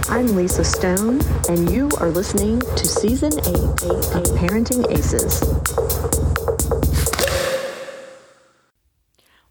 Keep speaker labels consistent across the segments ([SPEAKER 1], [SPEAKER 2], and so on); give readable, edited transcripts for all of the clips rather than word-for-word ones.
[SPEAKER 1] I'm Lisa Stone, and you are listening to Season 8 of Parenting Aces.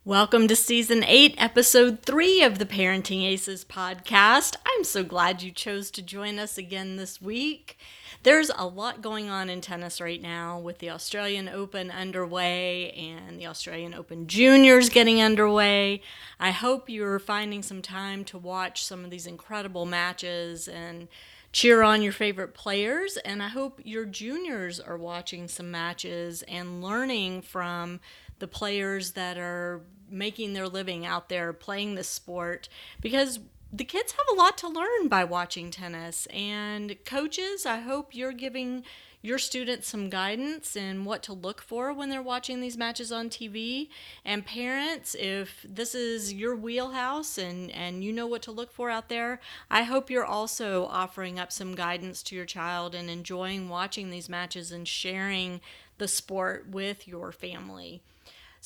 [SPEAKER 2] Welcome to Season 8, Episode 3 of the Parenting Aces podcast. I'm so glad you chose to join us again this week. There's a lot going on in tennis right now with the Australian Open underway and the Australian Open Juniors getting underway. I hope you're finding some time to watch some of these incredible matches and cheer on your favorite players. And I hope your juniors are watching some matches and learning from the players that are making their living out there playing this sport, because the kids have a lot to learn by watching tennis. And coaches, I hope you're giving your students some guidance in what to look for when they're watching these matches on TV. And parents, if this is your wheelhouse and you know what to look for out there, I hope you're also offering up some guidance to your child and enjoying watching these matches and sharing the sport with your family.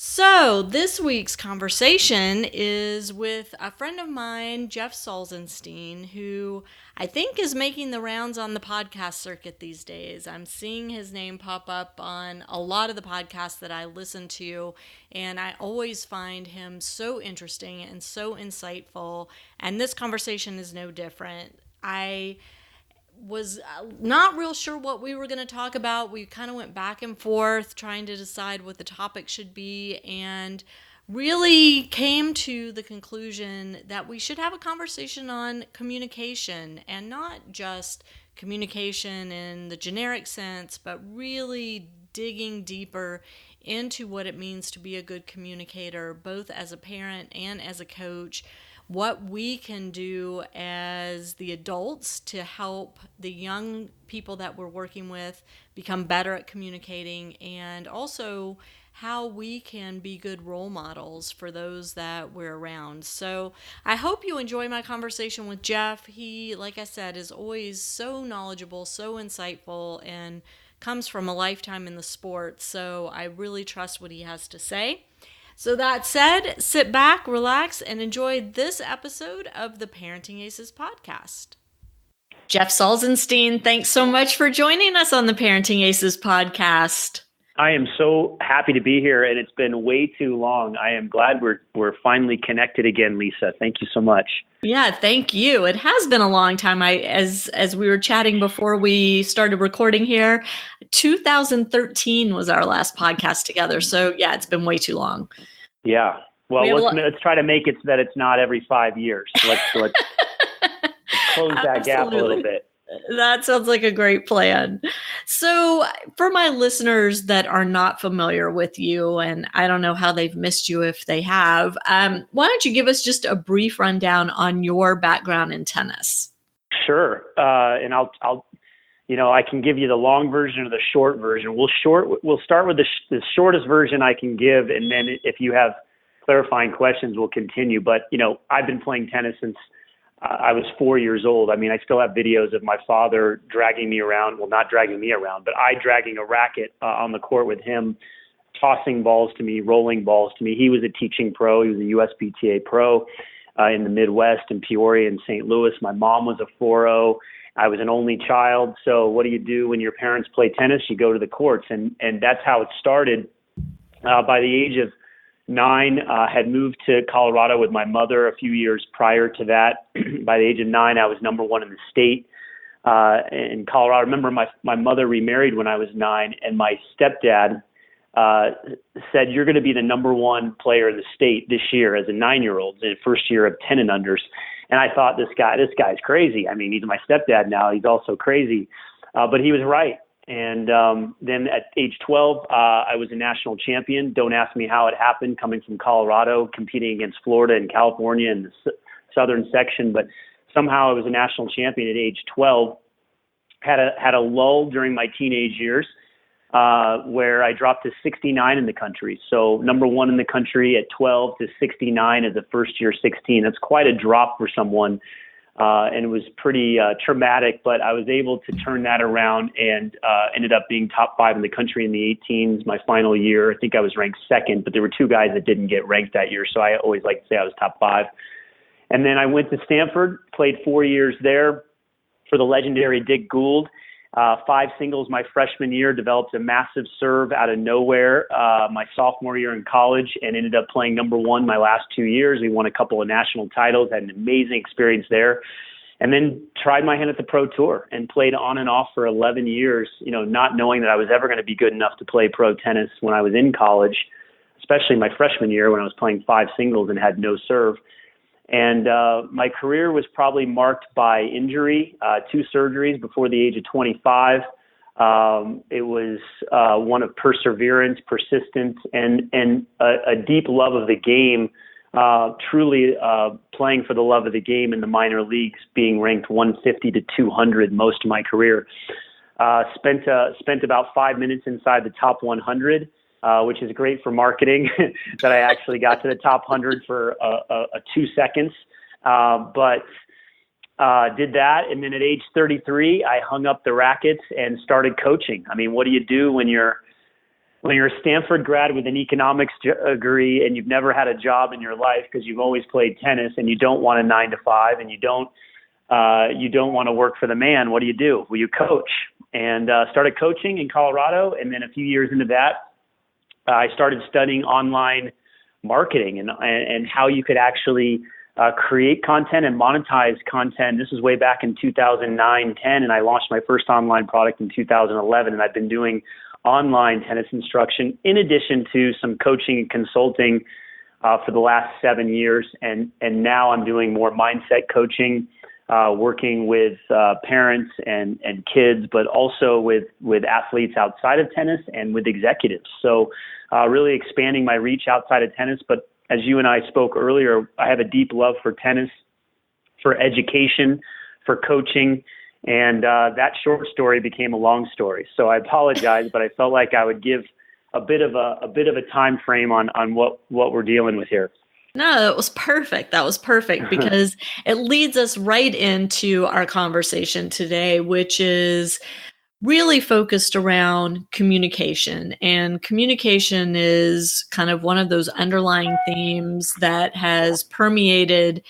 [SPEAKER 2] So this week's conversation is with a friend of mine, Jeff Salzenstein, who I think is making the rounds on the podcast circuit these days. I'm seeing his name pop up on a lot of the podcasts that I listen to, and I always find him so interesting and so insightful, and this conversation is no different. I was not real sure what we were going to talk about. We kind of went back and forth trying to decide what the topic should be, and really came to the conclusion that we should have a conversation on communication, and not just communication in the generic sense, but really digging deeper into what it means to be a good communicator, both as a parent and as a coach. What we can do as the adults to help the young people that we're working with become better at communicating, and also how we can be good role models for those that we're around. So I hope you enjoy my conversation with Jeff. He, like I said, is always so knowledgeable, so insightful, and comes from a lifetime in the sport. So I really trust what he has to say. So that said, sit back, relax, and enjoy this episode of the Parenting Aces podcast. Jeff Salzenstein, thanks so much for joining us on the Parenting Aces podcast.
[SPEAKER 3] I am so happy to be here, and it's been way too long. I am glad we're finally connected again, Lisa. Thank you so much.
[SPEAKER 2] Yeah, thank you. It has been a long time. As we were chatting before we started recording here, 2013 was our last podcast together. So yeah, it's been way too long.
[SPEAKER 3] Yeah. Well, let's try to make it so that it's not every 5 years. Let's close that gap a little bit.
[SPEAKER 2] That sounds like a great plan. So for my listeners that are not familiar with you, and I don't know how they've missed you if they have, why don't you give us just a brief rundown on your background in tennis?
[SPEAKER 3] Sure. And I'll I can give you the long version or the short version. We'll start with the shortest version I can give, and then if you have clarifying questions, we'll continue. But I've been playing tennis since I was 4 years old. I mean, I still have videos of my father dragging me around. Well, not dragging me around, but I dragging a racket on the court with him, tossing balls to me, rolling balls to me. He was a teaching pro. He was a USPTA pro in the Midwest, in Peoria and St. Louis. My mom was a 4-0. I was an only child. So what do you do when your parents play tennis? You go to the courts. And that's how it started. By the age of 9, had moved to Colorado with my mother a few years prior to that. By the age of 9, I was number 1 in the state in Colorado. I remember my mother remarried when I was 9, and my stepdad said, "You're going to be the number 1 player in the state this year as a 9-year-old, in the first year of 10 and unders." And I thought, this guy's crazy. I mean, he's my stepdad now. He's also crazy. But he was right. And then at age 12, I was a national champion. Don't ask me how it happened, coming from Colorado, competing against Florida and California in the southern section. But somehow I was a national champion at age 12. Had a lull during my teenage years where I dropped to 69 in the country. So number 1 in the country at 12 to 69 as a first year 16. That's quite a drop for someone. And it was pretty traumatic, but I was able to turn that around and ended up being top 5 in the country in the 18s. My final year, I think I was ranked 2nd, but there were 2 guys that didn't get ranked that year. So I always like to say I was top 5. And then I went to Stanford, played 4 years there, for the legendary Dick Gould. 5 singles my freshman year, developed a massive serve out of nowhere my sophomore year in college, and ended up playing number 1 my last 2 years. We won a couple of national titles, had an amazing experience there. And then tried my hand at the pro tour and played on and off for 11 years, not knowing that I was ever going to be good enough to play pro tennis when I was in college, especially my freshman year when I was playing 5 singles and had no serve. And my career was probably marked by injury, 2 surgeries before the age of 25. It was one of perseverance, persistence, and a deep love of the game. Truly playing for the love of the game in the minor leagues, being ranked 150 to 200 most of my career. Spent about 5 minutes inside the top 100, which is great for marketing that I actually got to the top 100 for 2 seconds. But did that. And then at age 33, I hung up the rackets and started coaching. I mean, what do you do when you're a Stanford grad with an economics degree and you've never had a job in your life because you've always played tennis, and you don't want a 9-to-5, and you don't want to work for the man? What do? Well, you coach. And started coaching in Colorado. And then a few years into that, I started studying online marketing and how you could actually create content and monetize content. This was way back in 2009, 10, and I launched my first online product in 2011. And I've been doing online tennis instruction in addition to some coaching and consulting for the last 7 years. And now I'm doing more mindset coaching, working with parents and kids, but also with athletes outside of tennis and with executives. So really expanding my reach outside of tennis. But as you and I spoke earlier, I have a deep love for tennis, for education, for coaching. And that short story became a long story. So I apologize, but I felt like I would give a bit of a time frame on what we're dealing with here.
[SPEAKER 2] No, that was perfect. That was perfect because it leads us right into our conversation today, which is really focused around communication. And communication is kind of one of those underlying themes that has permeated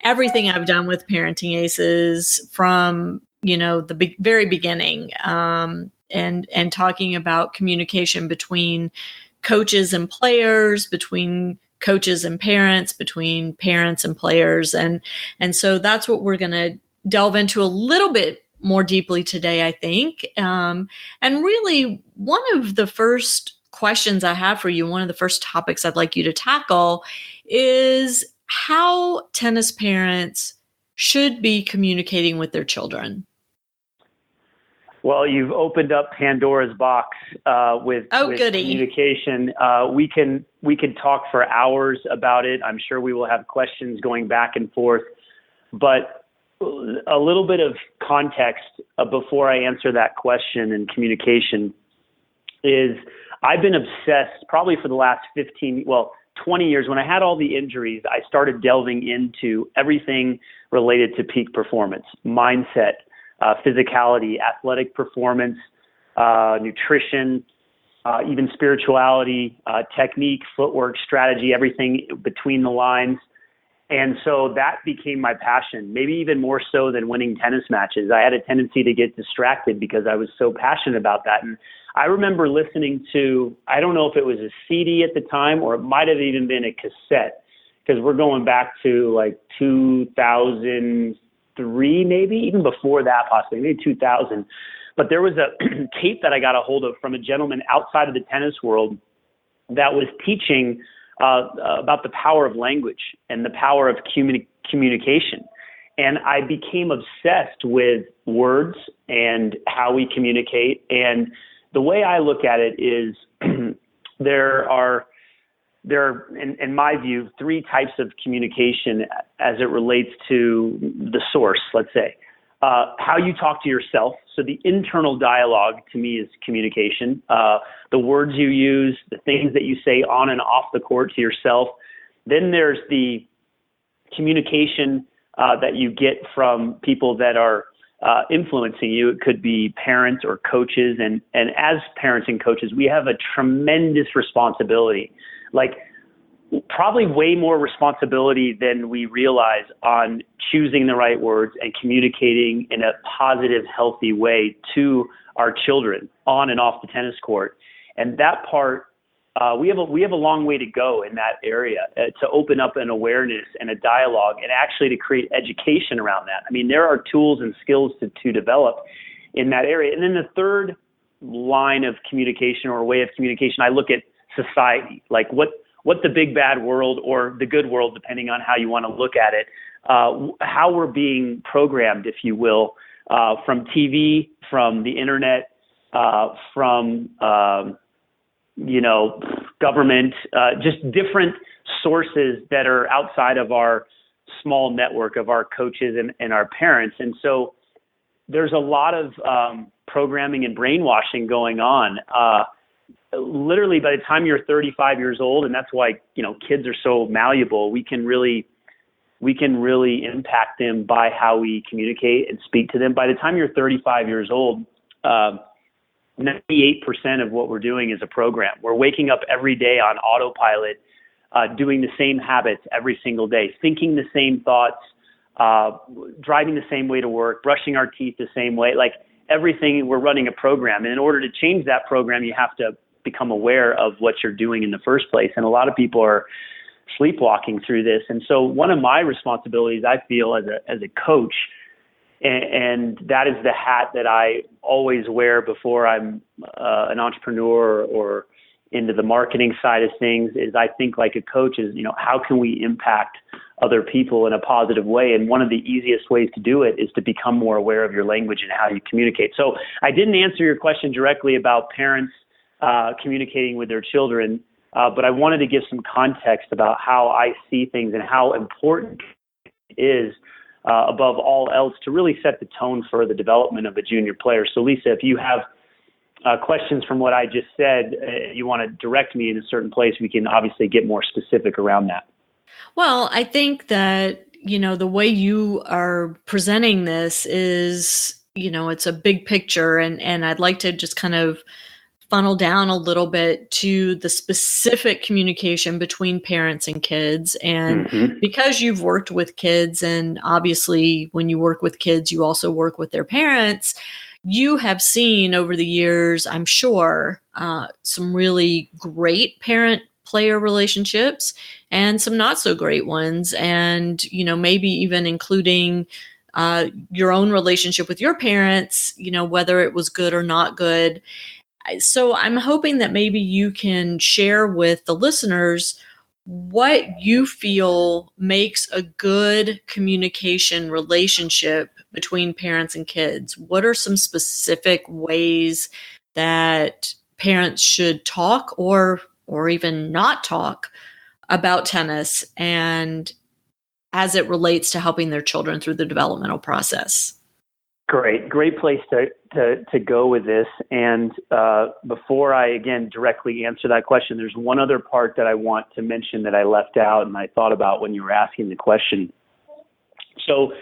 [SPEAKER 2] everything I've done with Parenting Aces from the very beginning, and talking about communication between coaches and players, between coaches and parents, between parents and players. And so that's what we're going to delve into a little bit more deeply today, I think. And really, one of the first questions I have for you, one of the first topics I'd like you to tackle is how tennis parents should be communicating with their children.
[SPEAKER 3] Well, you've opened up Pandora's box with communication. We can talk for hours about it. I'm sure we will have questions going back and forth. But a little bit of context before I answer that question in communication is I've been obsessed probably for the last 20 years. When I had all the injuries, I started delving into everything related to peak performance, mindset, physicality, athletic performance, nutrition, even spirituality, technique, footwork, strategy, everything between the lines. And so that became my passion, maybe even more so than winning tennis matches. I had a tendency to get distracted because I was so passionate about that. And I remember listening to, I don't know if it was a CD at the time or it might have even been a cassette, because we're going back to like 2003, maybe even before that, possibly maybe 2000. But there was a tape that I got a hold of from a gentleman outside of the tennis world that was teaching about the power of language and the power of communication. And I became obsessed with words and how we communicate. And the way I look at it is there are, in my view, 3 types of communication as it relates to the source, let's say. How you talk to yourself. So the internal dialogue to me is communication. The words you use, the things that you say on and off the court to yourself. Then there's the communication that you get from people that are influencing you. It could be parents or coaches. And as parents and coaches, we have a tremendous responsibility. Like probably way more responsibility than we realize on choosing the right words and communicating in a positive, healthy way to our children on and off the tennis court. And that part, we have a long way to go in that area to open up an awareness and a dialogue and actually to create education around that. I mean, there are tools and skills to develop in that area. And then the third line of communication or way of communication, I look at society, like what the big bad world or the good world, depending on how you want to look at it, how we're being programmed, if you will, from TV, from the internet, from government, just different sources that are outside of our small network of our coaches and our parents. And so there's a lot of programming and brainwashing going on. Literally, by the time you're 35 years old, and that's why kids are so malleable, we can really impact them by how we communicate and speak to them. By the time you're 35 years old, 98% of what we're doing is a program. We're waking up every day on autopilot, doing the same habits every single day, thinking the same thoughts, driving the same way to work, brushing our teeth the same way. Like everything, we're running a program. And in order to change that program, you have to become aware of what you're doing in the first place. And a lot of people are sleepwalking through this. And so one of my responsibilities, I feel, as a coach, and that is the hat that I always wear before I'm an entrepreneur or into the marketing side of things, is I think like a coach is, how can we impact other people in a positive way? And one of the easiest ways to do it is to become more aware of your language and how you communicate. So I didn't answer your question directly about parents communicating with their children, but I wanted to give some context about how I see things and how important it is above all else to really set the tone for the development of a junior player. So Lisa, if you have questions from what I just said, you want to direct me in a certain place, we can obviously get more specific around that.
[SPEAKER 2] Well, I think that, the way you are presenting this is, it's a big picture, and I'd like to just kind of funnel down a little bit to the specific communication between parents and kids. And because you've worked with kids, and obviously when you work with kids, you also work with their parents, you have seen over the years, I'm sure, some really great parent-player relationships and some not so great ones. And, maybe even including your own relationship with your parents, whether it was good or not good. So I'm hoping that maybe you can share with the listeners what you feel makes a good communication relationship between parents and kids. What are some specific ways that parents should talk or even not talk about tennis, and as it relates to helping their children through the developmental process?
[SPEAKER 3] Great place to go with this. And before I, again, directly answer that question, there's one other part that I want to mention that I left out and I thought about when you were asking the question. So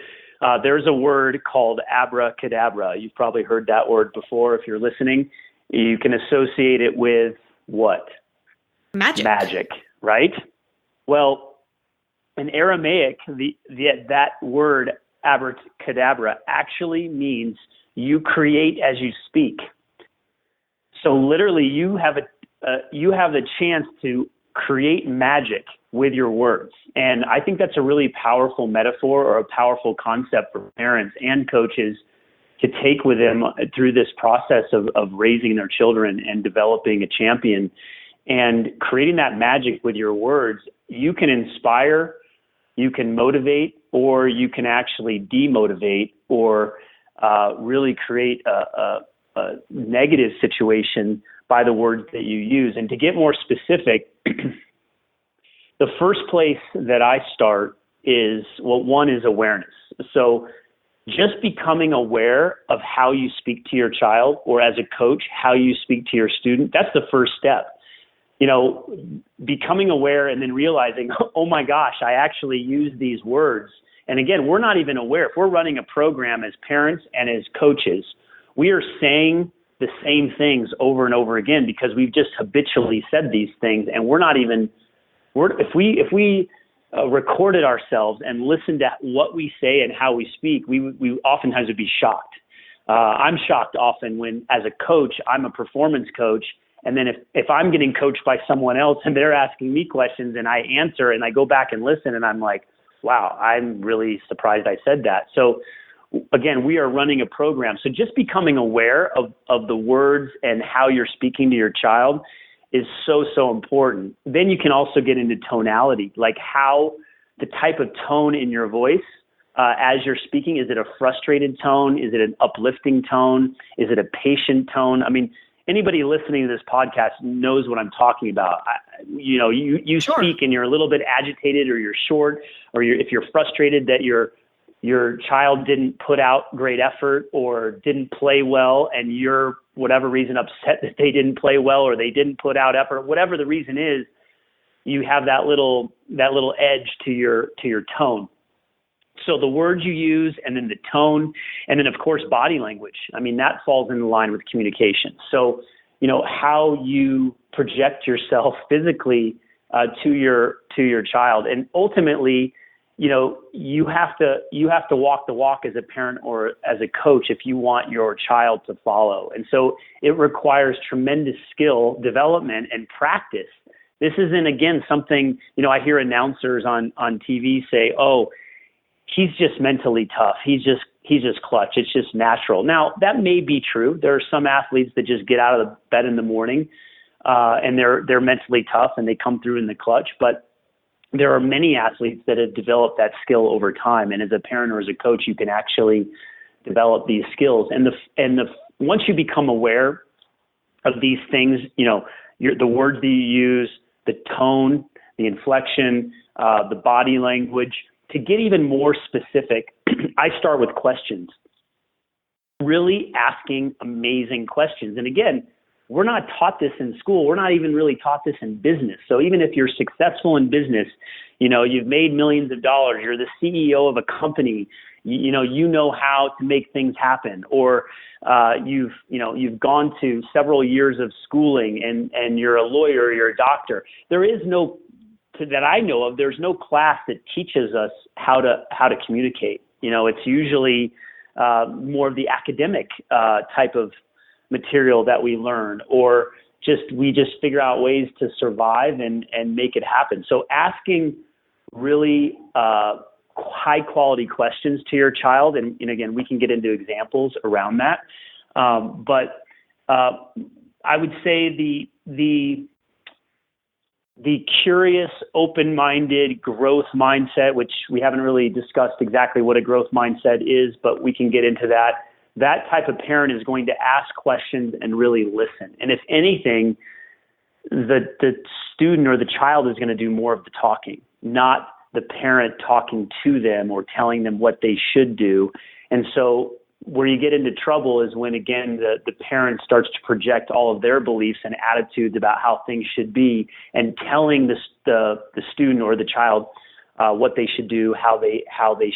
[SPEAKER 3] there's a word called abracadabra. You've probably heard that word before. If you're listening, you can associate it with what? Magic, right? Well, in Aramaic, that word abracadabra actually means you create as you speak. So literally, you have the chance to create magic with your words, and I think that's a really powerful metaphor or a powerful concept for parents and coaches to take with them through this process of raising their children and developing a champion. And creating that magic with your words, you can inspire, you can motivate, or you can actually demotivate or really create a negative situation by the words that you use. And to get more specific, the first place that I start is, one is awareness. So just becoming aware of how you speak to your child, or as a coach, how you speak to your student, that's the first step. Becoming aware and then realizing, oh my gosh, I actually use these words. And again, we're not even aware. If we're running a program as parents and as coaches, we are saying the same things over and over again because we've just habitually said these things and we're not even if we recorded ourselves and listened to what we say and how we speak, we oftentimes would be shocked. I'm shocked often when, as a coach, I'm a performance coach, and then if I'm getting coached by someone else and they're asking me questions and I answer and I go back and listen and I'm like, wow, I'm really surprised I said that. So again, we are running a program. So just becoming aware of the words and how you're speaking to your child is so important. Then you can also get into tonality, like how the type of tone in your voice as you're speaking. Is it a frustrated tone? Is it an uplifting tone? Is it a patient tone? I mean, anybody listening to this podcast knows what I'm talking about. You
[SPEAKER 2] Sure.
[SPEAKER 3] speak and you're a little bit agitated, or you're short, or if you're frustrated that your child didn't put out great effort or didn't play well, and you're, whatever reason, upset that they didn't play well or they didn't put out effort, whatever the reason is, you have that little edge to your tone. So the words you use, and then the tone, and then of course body language. I mean, that falls in line with communication. So, how you project yourself physically to your child, and ultimately, you have to walk the walk as a parent or as a coach if you want your child to follow. And so it requires tremendous skill development and practice. This isn't, again, something, I hear announcers on TV say, oh, he's just mentally tough. He's just clutch. It's just natural. Now, that may be true. There are some athletes that just get out of the bed in the morning and they're mentally tough and they come through in the clutch. But there are many athletes that have developed that skill over time. And as a parent or as a coach, you can actually develop these skills. And once you become aware of these things, the words that you use, the tone, the inflection, the body language. To get even more specific, I start with questions. Really asking amazing questions. And again, we're not taught this in school. We're not even really taught this in business. So even if you're successful in business, you've made millions of dollars, you're the CEO of a company, you know how to make things happen, or you've gone to several years of schooling and you're a lawyer, you're a doctor. There is no, that I know of, there's no class that teaches us how to communicate. It's usually more of the academic type of material that we learn, or we just figure out ways to survive and make it happen. So asking really high quality questions to your child, and again, we can get into examples around that. But I would say the curious, open-minded growth mindset, which we haven't really discussed exactly what a growth mindset is, but we can get into that. That type of parent is going to ask questions and really listen. And if anything, the student or the child is going to do more of the talking, not the parent talking to them or telling them what they should do. And so where you get into trouble is when, again, the parent starts to project all of their beliefs and attitudes about how things should be, and telling the student or the child what they should do, how they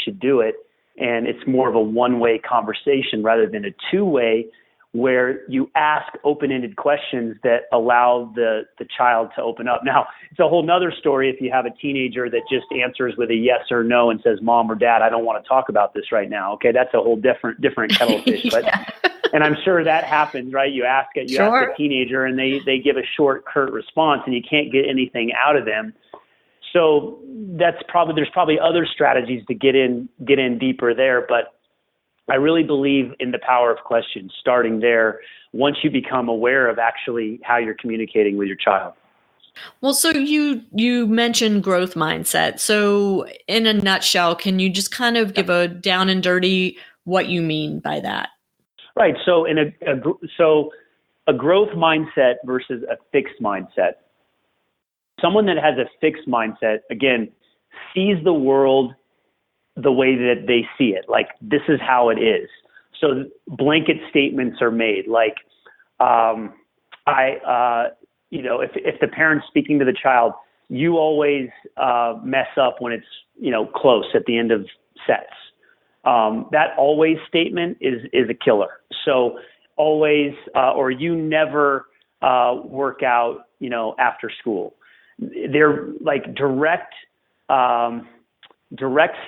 [SPEAKER 3] should do it. And it's more of a one-way conversation rather than a two-way, where you ask open-ended questions that allow the child to open up. Now, it's a whole nother story if you have a teenager that just answers with a yes or no and says, Mom or Dad, I don't want to talk about this right now. Okay, that's a whole different kettle of fish. But and I'm sure that happens, right? You ask a teenager and they give a short, curt response, and you can't get anything out of them. So there's probably other strategies to get in deeper there, but I really believe in the power of questions, starting there once you become aware of actually how you're communicating with your child.
[SPEAKER 2] Well, so you mentioned growth mindset. So in a nutshell, can you just kind of give a down and dirty what you mean by that?
[SPEAKER 3] Right. So a growth mindset versus a fixed mindset. Someone that has a fixed mindset, again, sees the world the way that they see it. Like, this is how it is. So blanket statements are made. Like, if the parent's speaking to the child, you always mess up when it's, close at the end of sets. That always statement is a killer. So always, or you never work out, after school. they're like direct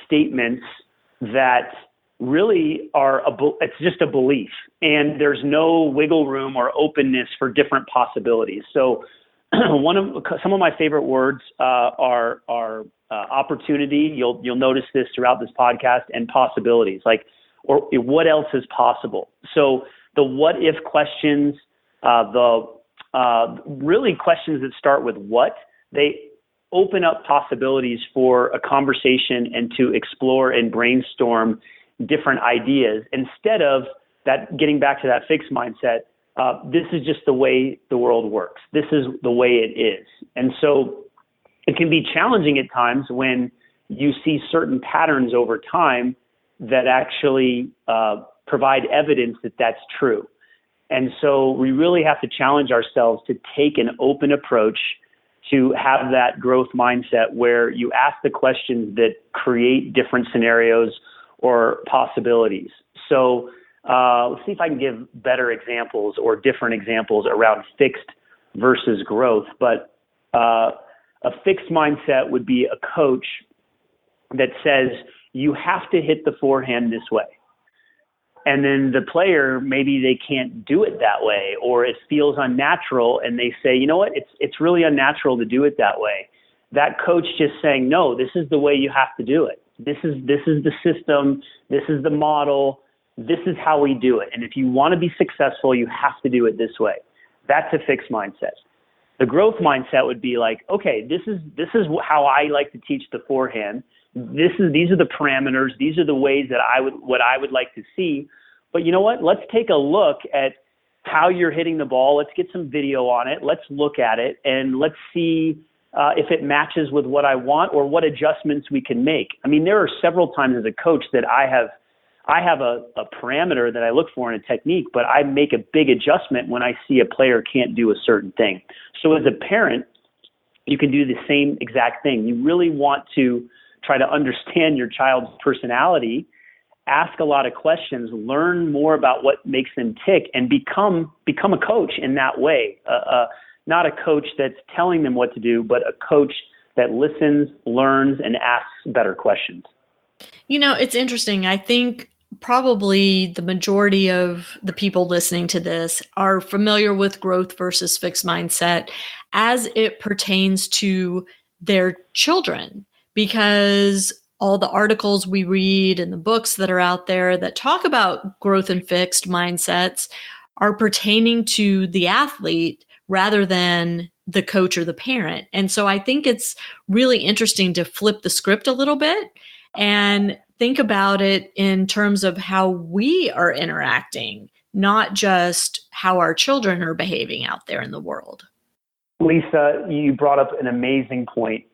[SPEAKER 3] statements that really it's just a belief, and there's no wiggle room or openness for different possibilities. So some of my favorite words are opportunity. You'll notice this throughout this podcast, and possibilities, like, or what else is possible. So the what if questions, really questions that start with what, they open up possibilities for a conversation and to explore and brainstorm different ideas, instead of that getting back to that fixed mindset. This is just the way the world works. This is the way it is. And so it can be challenging at times when you see certain patterns over time that actually provide evidence that that's true. And so we really have to challenge ourselves to take an open approach, to have that growth mindset where you ask the questions that create different scenarios or possibilities. So let's see if I can give better examples or different examples around fixed versus growth. But a fixed mindset would be a coach that says you have to hit the forehand this way. And then the player, maybe they can't do it that way, or it feels unnatural, and they say, you know what, it's really unnatural to do it that way. That coach just saying, no, this is the way you have to do it. This is the system. This is the model. This is how we do it. And if you want to be successful, you have to do it this way. That's a fixed mindset. The growth mindset would be like, okay, this is how I like to teach the forehand. These are the parameters. These are the ways that I would like to see. But you know what? Let's take a look at how you're hitting the ball. Let's get some video on it. Let's look at it, and let's see if it matches with what I want, or what adjustments we can make. I mean, there are several times as a coach that I have a parameter that I look for in a technique, but I make a big adjustment when I see a player can't do a certain thing. So as a parent, you can do the same exact thing. You really want to try to understand your child's personality, ask a lot of questions, learn more about what makes them tick, and become a coach in that way. Not a coach that's telling them what to do, but a coach that listens, learns, and asks better questions.
[SPEAKER 2] You know, it's interesting. I think probably the majority of the people listening to this are familiar with growth versus fixed mindset as it pertains to their children, because all the articles we read and the books that are out there that talk about growth and fixed mindsets are pertaining to the athlete rather than the coach or the parent. And so I think it's really interesting to flip the script a little bit and think about it in terms of how we are interacting, not just how our children are behaving out there in the world.
[SPEAKER 3] Lisa, you brought up an amazing point.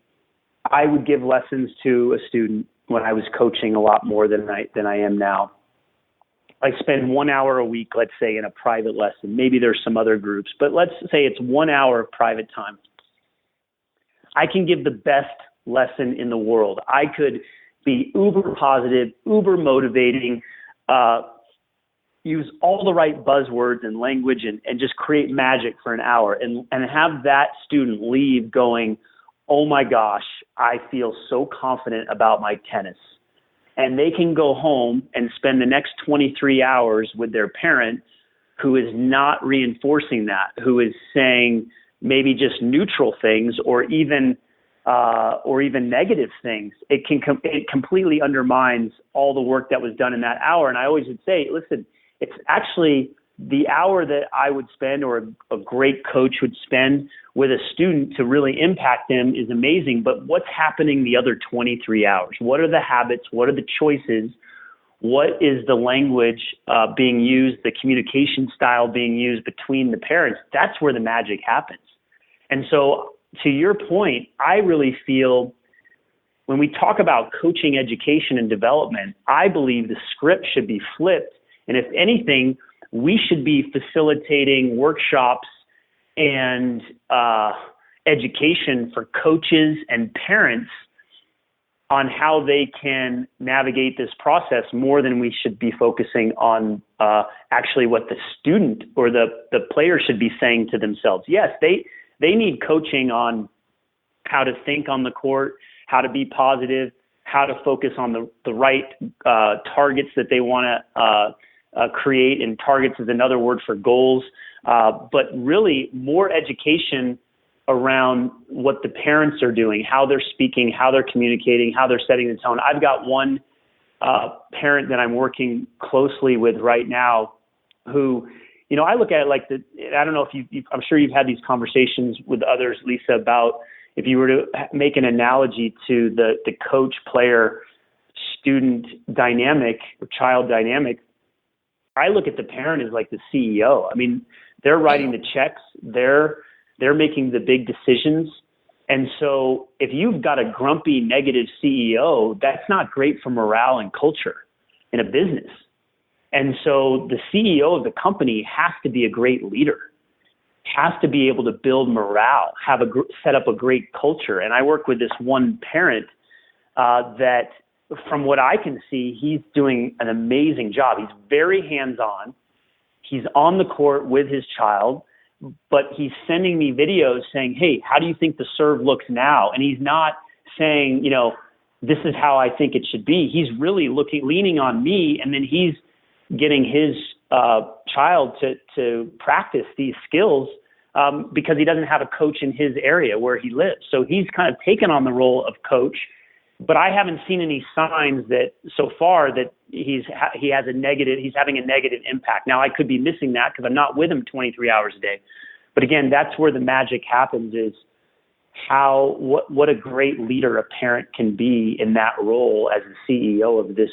[SPEAKER 3] I would give lessons to a student when I was coaching a lot more than I am now. I spend 1 hour a week, let's say, in a private lesson. Maybe there's some other groups, but let's say it's 1 hour of private time. I can give the best lesson in the world. I could be uber positive, uber motivating, use all the right buzzwords and language, and just create magic for an hour, and have that student leave going, oh my gosh, I feel so confident about my tennis. And they can go home and spend the next 23 hours with their parent who is not reinforcing that, who is saying maybe just neutral things or even negative things. It completely undermines all the work that was done in that hour. And I always would say, listen, it's actually the hour that I would spend, or a great coach would spend with a student to really impact them, is amazing. But what's happening the other 23 hours? What are the habits? What are the choices? What is the language being used, the communication style being used between the parents? That's where the magic happens. And so to your point, I really feel when we talk about coaching, education, and development, I believe the script should be flipped. And if anything, we should be facilitating workshops and education for coaches and parents on how they can navigate this process more than we should be focusing on actually what the student or the player should be saying to themselves. Yes, they need coaching on how to think on the court, how to be positive, how to focus on the right targets that they want to create. And targets is another word for goals. But really more education around what the parents are doing, how they're speaking, how they're communicating, how they're setting the tone. I've got one parent that I'm working closely with right now who, I look at it like I don't know if I'm sure you've had these conversations with others, Lisa, about if you were to make an analogy to the coach player student dynamic or child dynamic, I look at the parent as like the CEO. I mean, they're writing the checks, they're making the big decisions. And so if you've got a grumpy, negative CEO, that's not great for morale and culture in a business. And so the CEO of the company has to be a great leader, has to be able to build morale, set up a great culture. And I work with this one parent that, from what I can see, he's doing an amazing job. He's very hands-on. He's on the court with his child, but he's sending me videos saying, hey, how do you think the serve looks now? And he's not saying, this is how I think it should be. He's really leaning on me, and then he's getting his child to practice these skills because he doesn't have a coach in his area where he lives. So he's kind of taken on the role of coach, but I haven't seen any signs that so far that he's having a negative impact. Now I could be missing that because I'm not with him 23 hours a day. But again, that's where the magic happens, is what a great leader a parent can be in that role as a CEO of this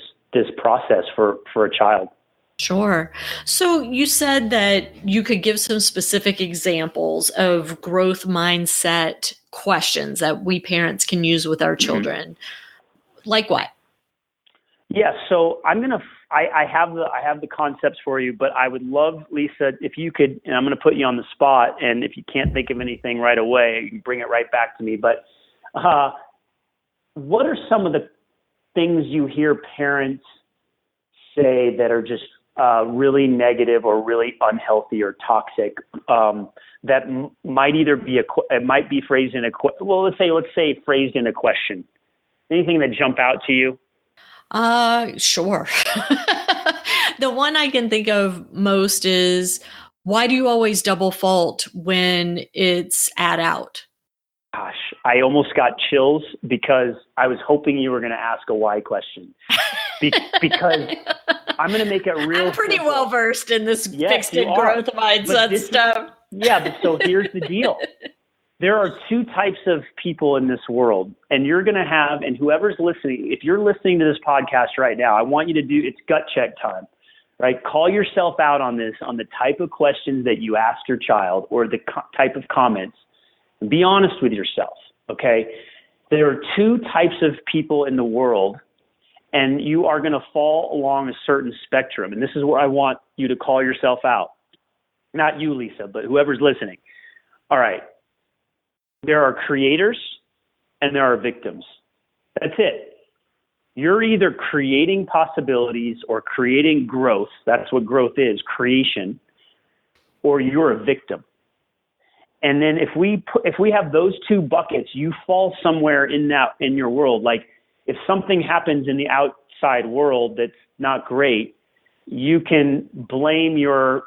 [SPEAKER 3] process for a child.
[SPEAKER 2] Sure. So you said that you could give some specific examples of growth mindset questions that we parents can use with our children. Mm-hmm. Like what?
[SPEAKER 3] Yeah. So I have the concepts for you, but I would love, Lisa, if you could, and I'm going to put you on the spot, and if you can't think of anything right away, you can bring it right back to me. But what are some of the things you hear parents say that are just really negative or really unhealthy or toxic, that might either be it might be phrased in let's say phrased in a question? Anything that jump out to you?
[SPEAKER 2] Sure. The one I can think of most is, why do you always double fault when it's out?
[SPEAKER 3] Gosh, I almost got chills because I was hoping you were going to ask a why question. Because I'm going to make it real.
[SPEAKER 2] I'm pretty
[SPEAKER 3] simple.
[SPEAKER 2] Well versed in this fixed growth mindset stuff.
[SPEAKER 3] But so here's the deal. There are two types of people in this world, and you're going to have, and whoever's listening, if you're listening to this podcast right now, I want you to it's gut check time, right? Call yourself out on this, on the type of questions that you ask your child or the type of comments. Be honest with yourself, okay? There are two types of people in the world, and you are going to fall along a certain spectrum. And this is where I want you to call yourself out. Not you, Lisa, but whoever's listening. All right. There are creators and there are victims. That's it. You're either creating possibilities or creating growth. That's what growth is, creation, or you're a victim. And then if we have those two buckets, you fall somewhere in your world. Like if something happens in the outside world that's not great, you can blame your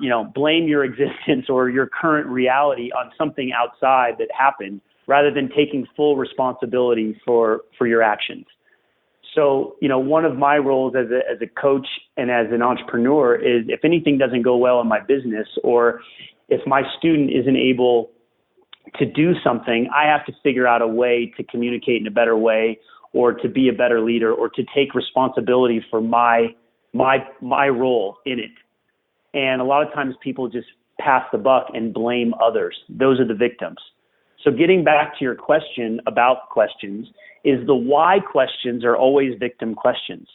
[SPEAKER 3] existence or your current reality on something outside that happened, rather than taking full responsibility for your actions. So, one of my roles as a coach and as an entrepreneur is, if anything doesn't go well in my business, or if my student isn't able to do something, I have to figure out a way to communicate in a better way, or to be a better leader, or to take responsibility for my role in it. And a lot of times people just pass the buck and blame others. Those are the victims. So getting back to your question about questions, is the why questions are always victim questions.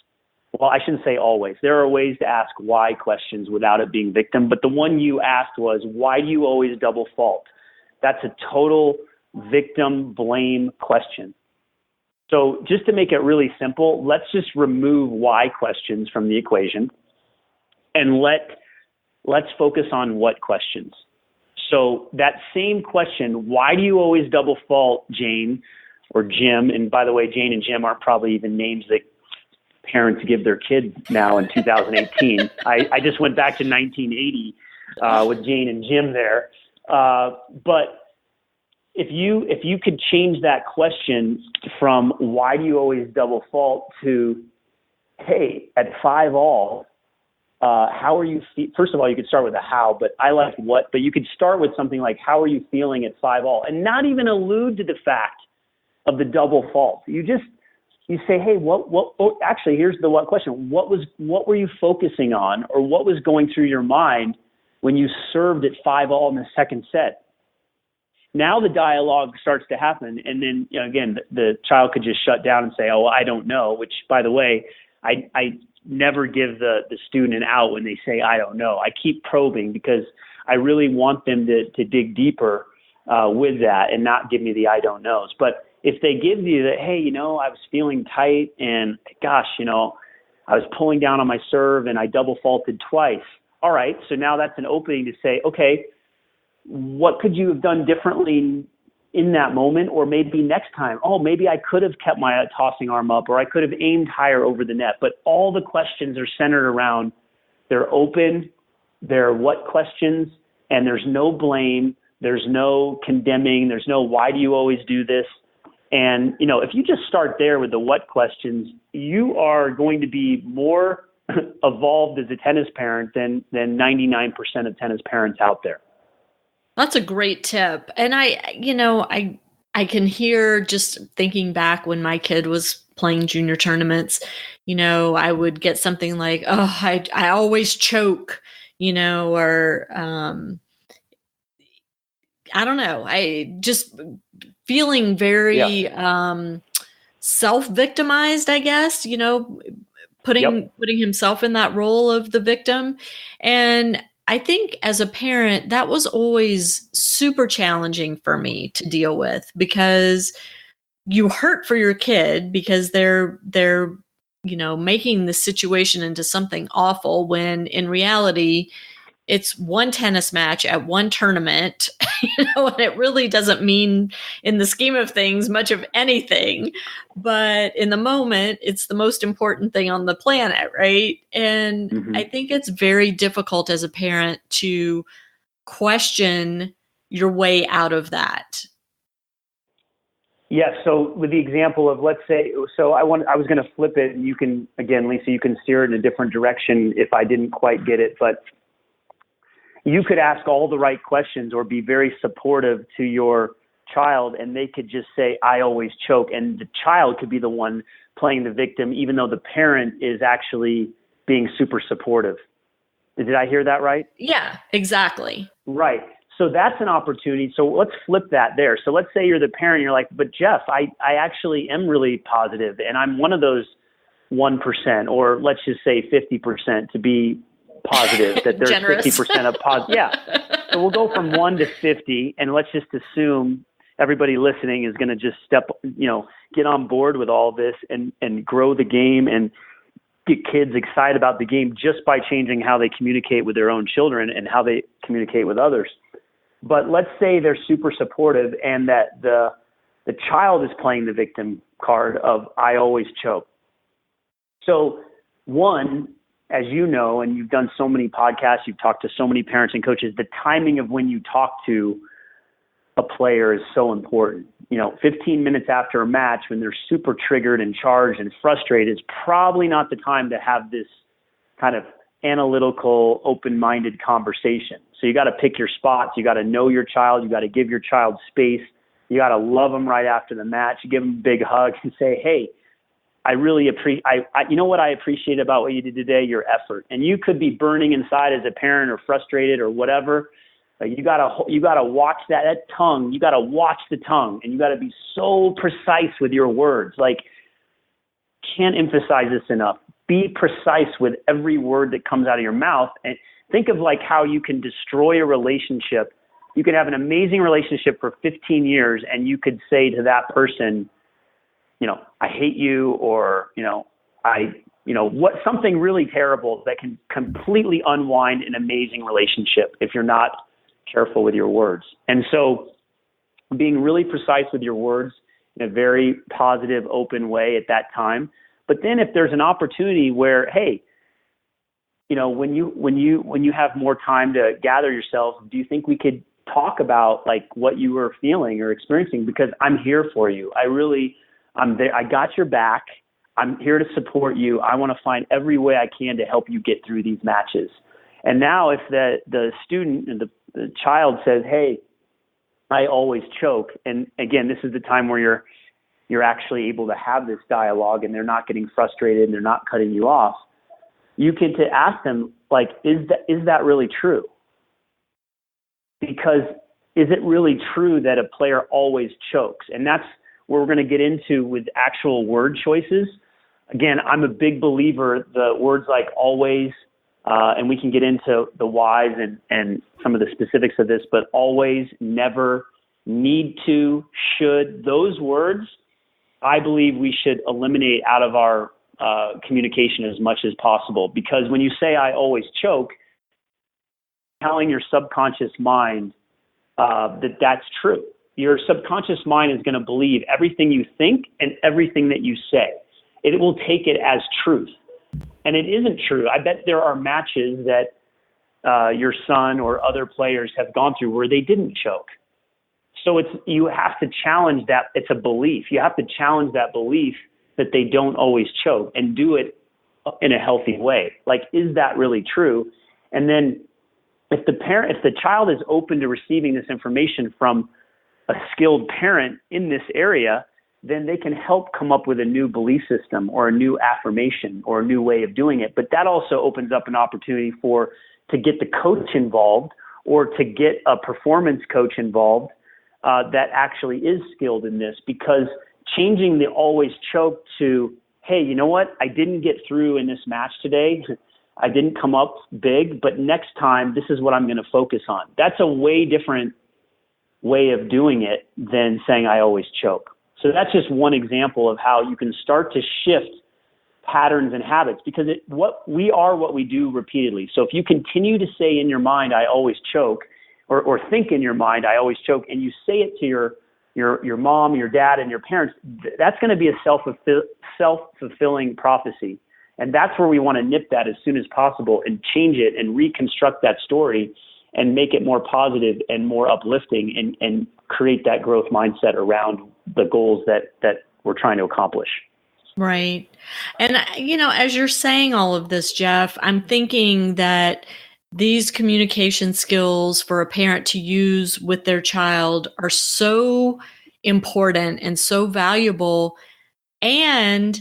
[SPEAKER 3] Well, I shouldn't say always. There are ways to ask why questions without it being victim. But the one you asked was, why do you always double fault? That's a total victim blame question. So just to make it really simple, let's just remove why questions from the equation, and let's focus on what questions. So that same question, why do you always double fault, Jane or Jim? And by the way, Jane and Jim aren't probably even names that parents give their kids now in 2018. I just went back to 1980 with Jane and Jim there. But if you could change that question from why do you always double fault to, hey, at 5-all, how are you? First of all, you could start with a how, but I like what. But you could start with something like, how are you feeling at 5-all, and not even allude to the fact of the double fault. You say, hey, actually, here's the what question. What were you focusing on, or what was going through your mind when you served at 5-all in the second set? Now the dialogue starts to happen, and then again, the child could just shut down and say, "Oh, I don't know." Which, by the way, I never give the student an out when they say, "I don't know." I keep probing because I really want them to dig deeper with that and not give me the "I don't knows." But if they give you that, hey, I was feeling tight, and gosh, I was pulling down on my serve and I double faulted twice. All right, so now that's an opening to say, okay, what could you have done differently in that moment, or maybe next time? Oh, maybe I could have kept my tossing arm up, or I could have aimed higher over the net. But all the questions are centered around, they're open, they're what questions, and there's no blame, there's no condemning, there's no why do you always do this? And, if you just start there with the what questions, you are going to be more evolved as a tennis parent than 99% of tennis parents out there.
[SPEAKER 2] That's a great tip. And I can hear, just thinking back when my kid was playing junior tournaments, I would get something like, oh, I always choke, or I don't know. I just feeling very self-victimized, I guess, putting himself in that role of the victim. And I think as a parent, that was always super challenging for me to deal with, because you hurt for your kid because they're making the situation into something awful, when in reality it's one tennis match at one tournament, and it really doesn't mean in the scheme of things much of anything, but in the moment it's the most important thing on the planet, right? And I think it's very difficult as a parent to question your way out of that.
[SPEAKER 3] Yeah. So with the example of, let's say, I was going to flip it, and you can, again, Lisa, you can steer it in a different direction if I didn't quite get it, but you could ask all the right questions or be very supportive to your child, and they could just say, I always choke. And the child could be the one playing the victim, even though the parent is actually being super supportive. Did I hear that right?
[SPEAKER 2] Yeah, exactly.
[SPEAKER 3] Right. So that's an opportunity. So let's flip that there. So let's say you're the parent, you're like, but Jeff, I actually am really positive, and I'm one of those 1%, or let's just say 50% to be positive, that there's 50% of positive. Yeah. So we'll go from 1 to 50, and let's just assume everybody listening is going to just get on board with all this and grow the game and get kids excited about the game just by changing how they communicate with their own children and how they communicate with others. But let's say they're super supportive, and that the child is playing the victim card of I always choke. So one, as you know, and you've done so many podcasts, you've talked to so many parents and coaches, the timing of when you talk to a player is so important. 15 minutes after a match, when they're super triggered and charged and frustrated, is probably not the time to have this kind of analytical, open-minded conversation. So you got to pick your spots. You got to know your child. You got to give your child space. You got to love them right after the match. You give them a big hug and say, hey, I really appreciate, you know what I appreciate about what you did today? Your effort. And you could be burning inside as a parent or frustrated or whatever. You gotta watch that tongue. You gotta watch the tongue, and you gotta be so precise with your words. Like, can't emphasize this enough. Be precise with every word that comes out of your mouth, and think of like how you can destroy a relationship. You can have an amazing relationship for 15 years, and you could say to that person, I hate you, or, something really terrible that can completely unwind an amazing relationship if you're not careful with your words. And so being really precise with your words in a very positive, open way at that time. But then if there's an opportunity where, hey, when you have more time to gather yourself, do you think we could talk about like what you were feeling or experiencing? Because I'm here for you. I'm there. I got your back. I'm here to support you. I want to find every way I can to help you get through these matches. And now if the student and the child says, hey, I always choke. And again, this is the time where you're actually able to have this dialogue and they're not getting frustrated and they're not cutting you off. You can to ask them, like, is that really true? Because is it really true that a player always chokes? And that's where we're going to get into with actual word choices. Again, I'm a big believer, the words like always, and we can get into the whys and some of the specifics of this, but always, never, need to, should, those words, I believe we should eliminate out of our communication as much as possible. Because when you say I always choke, telling your subconscious mind that's true. Your subconscious mind is going to believe everything you think and everything that you say. It will take it as truth. And it isn't true. I bet there are matches that your son or other players have gone through where they didn't choke. So you have to challenge that. It's a belief. You have to challenge that belief that they don't always choke and do it in a healthy way. Like, is that really true? And then if the child is open to receiving this information from a skilled parent in this area, then they can help come up with a new belief system or a new affirmation or a new way of doing it. But that also opens up an opportunity to get the coach involved or to get a performance coach involved that actually is skilled in this, because changing the always choke to, hey, you know what? I didn't get through in this match today. I didn't come up big, but next time this is what I'm going to focus on. That's a way different way of doing it than saying I always choke. So that's just one example of how you can start to shift patterns and habits, because what we do repeatedly. So if you continue to say in your mind, I always choke, or think in your mind, I always choke, and you say it to your mom, your dad, and your parents, that's going to be a self-fulfilling prophecy. And that's where we want to nip that as soon as possible and change it and reconstruct that story and make it more positive and more uplifting and create that growth mindset around the goals that we're trying to accomplish.
[SPEAKER 2] Right. And, as you're saying all of this, Jeff, I'm thinking that these communication skills for a parent to use with their child are so important and so valuable. And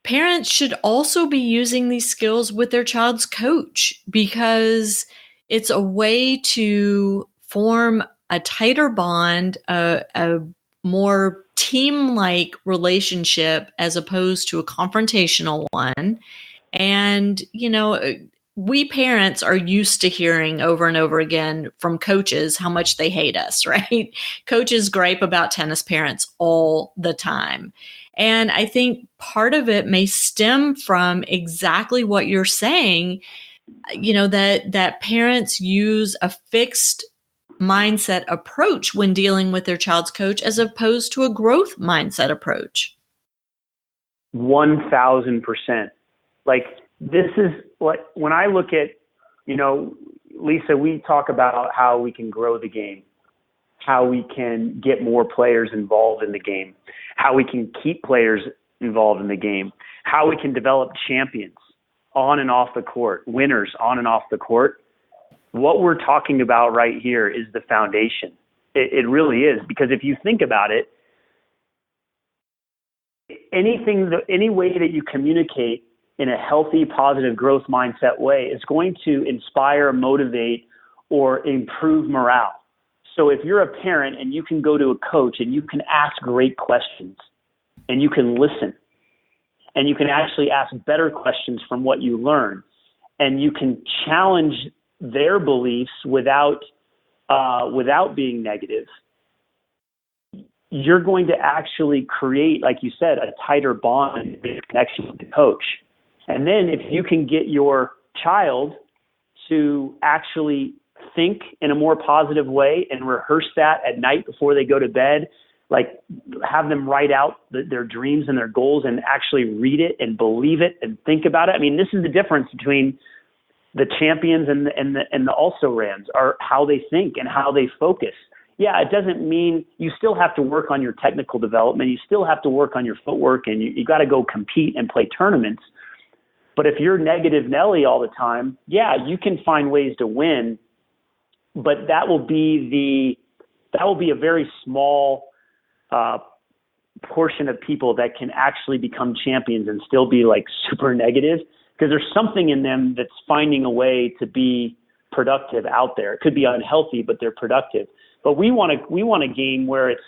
[SPEAKER 2] parents should also be using these skills with their child's coach, because it's a way to form a tighter bond, a more team-like relationship as opposed to a confrontational one. And, we parents are used to hearing over and over again from coaches how much they hate us, right? Coaches gripe about tennis parents all the time. And I think part of it may stem from exactly what you're saying, that parents use a fixed mindset approach when dealing with their child's coach as opposed to a growth mindset approach.
[SPEAKER 3] 1,000%. Like, this is what, when I look at, Lisa, we talk about how we can grow the game, how we can get more players involved in the game, how we can keep players involved in the game, how we can develop champions on and off the court, winners on and off the court. What we're talking about right here is the foundation. It really is, because if you think about it, any way that you communicate in a healthy, positive growth mindset way is going to inspire, motivate, or improve morale. So if you're a parent and you can go to a coach and you can ask great questions and you can listen and you can actually ask better questions from what you learn, and you can challenge their beliefs without being negative, you're going to actually create, like you said, a tighter bond and connection with the coach. And then if you can get your child to actually think in a more positive way and rehearse that at night before they go to bed, like have them write out their dreams and their goals and actually read it and believe it and think about it. I mean, this is the difference between the champions and the also-rans, are how they think and how they focus. Yeah, it doesn't mean you still have to work on your technical development. You still have to work on your footwork, and you got to go compete and play tournaments. But if you're negative Nelly all the time, yeah, you can find ways to win, but that will be a very small portion of people that can actually become champions and still be like super negative, because there's something in them that's finding a way to be productive out there. It could be unhealthy, but they're productive. But we want a game where it's,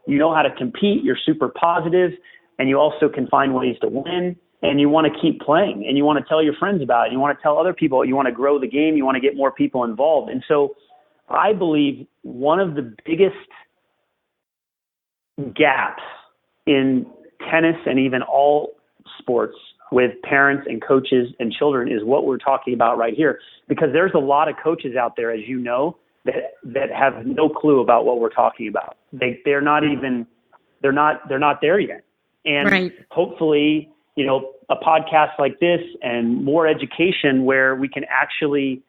[SPEAKER 3] you know how to compete, you're super positive, and you also can find ways to win, and you want to keep playing, and you want to tell your friends about it. You want to tell other people, you want to grow the game, you want to get more people involved. And so I believe one of the biggest gaps in tennis and even all sports with parents and coaches and children is what we're talking about right here, because there's a lot of coaches out there, as you know, that have no clue about what we're talking about. They're not there yet. And
[SPEAKER 2] right.
[SPEAKER 3] Hopefully, you know, a podcast like this and more education where we can actually,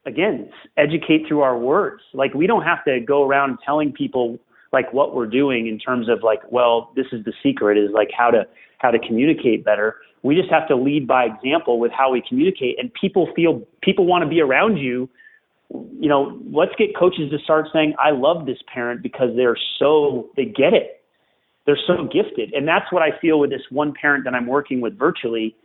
[SPEAKER 3] again, educate through our words. Like, we don't have to go around telling people like what we're doing in terms of like, well, this is the secret, is like how to communicate better. We just have to lead by example with how we communicate, and people want to be around you. You know, let's get coaches to start saying, I love this parent because they get it. They're so gifted. And that's what I feel with this one parent that I'm working with virtually,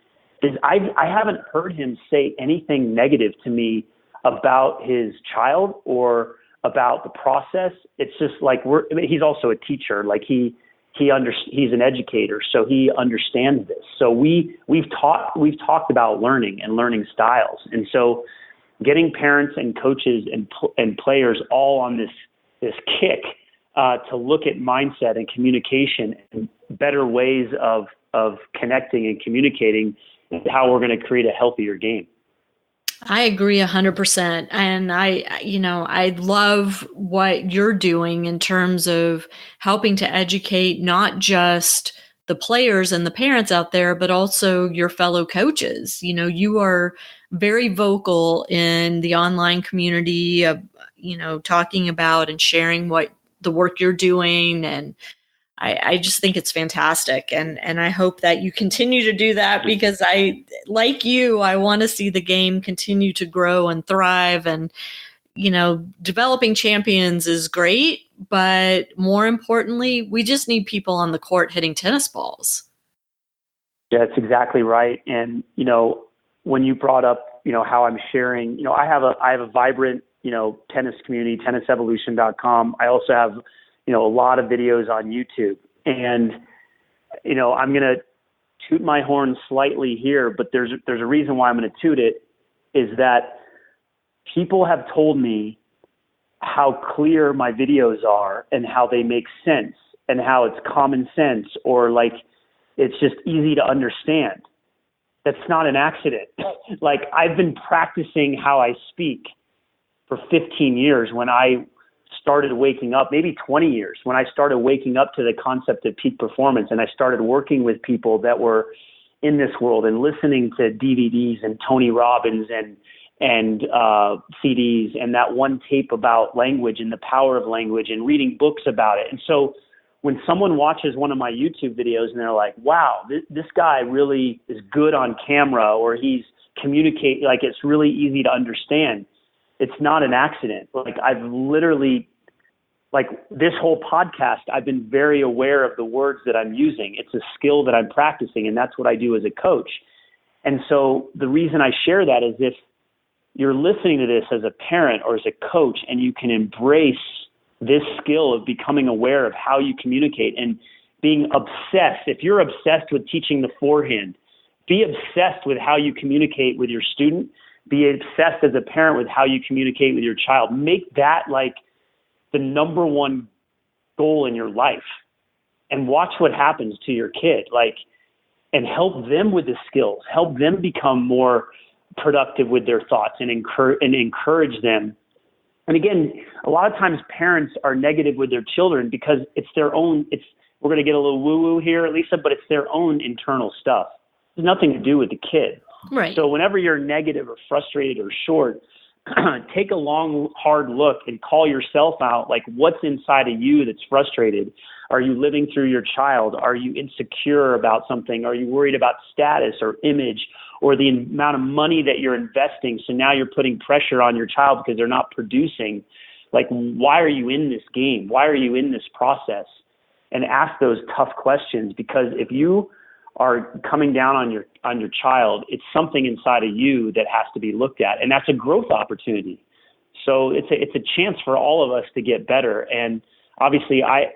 [SPEAKER 3] is I haven't heard him say anything negative to me about his child or about the process. It's just like he's also a teacher. Like he's an educator, so he understands this. So we've talked about learning and learning styles. And so getting parents and coaches and players all on this kick to look at mindset and communication and better ways of connecting and communicating is how we're going to create a healthier game.
[SPEAKER 2] I agree 100%. And I love what you're doing in terms of helping to educate not just the players and the parents out there, but also your fellow coaches. You know, you are very vocal in the online community of, talking about and sharing what the work you're doing. And I just think it's fantastic. And I hope that you continue to do that, because I want to see the game continue to grow and thrive. And, developing champions is great, but more importantly, we just need people on the court hitting tennis balls.
[SPEAKER 3] Yeah, that's exactly right. And, when you brought up, how I'm sharing, I have a vibrant, tennis community, tennisevolution.com. I also have, a lot of videos on YouTube, and, I'm going to toot my horn slightly here, but there's a reason why I'm going to toot it, is that people have told me how clear my videos are and how they make sense and how it's common sense, or like, it's just easy to understand. That's not an accident. Like, I've been practicing how I speak for 15 years when I started waking up, maybe 20 years, when I started waking up to the concept of peak performance, and I started working with people that were in this world and listening to DVDs and Tony Robbins and CDs and that one tape about language and the power of language and reading books about it. And so when someone watches one of my YouTube videos and they're like, wow, this guy really is good on camera, or he's communicating, like, it's really easy to understand, it's not an accident. Like, I've literally, like, this whole podcast, I've been very aware of the words that I'm using. It's a skill that I'm practicing, and that's what I do as a coach. And so the reason I share that is, if you're listening to this as a parent or as a coach, and you can embrace this skill of becoming aware of how you communicate and being obsessed. If you're obsessed with teaching the forehand, be obsessed with how you communicate with your student. Be obsessed as a parent with how you communicate with your child. Make that like the number one goal in your life, and watch what happens to your kid. Like, and help them with the skills. Help them become more productive with their thoughts and encourage them. And again, a lot of times parents are negative with their children because it's their own, we're going to get a little woo-woo here, Lisa, but it's their own internal stuff. It has nothing to do with the kid.
[SPEAKER 2] Right.
[SPEAKER 3] So whenever you're negative or frustrated or short, take a long, hard look and call yourself out. Like, what's inside of you that's frustrated? Are you living through your child? Are you insecure about something? Are you worried about status or image or the amount of money that you're investing? So now you're putting pressure on your child because they're not producing. Like, why are you in this game? Why are you in this process? And ask those tough questions, because if you are coming down on your child, it's something inside of you that has to be looked at, and that's a growth opportunity. So it's a chance for all of us to get better. And obviously, I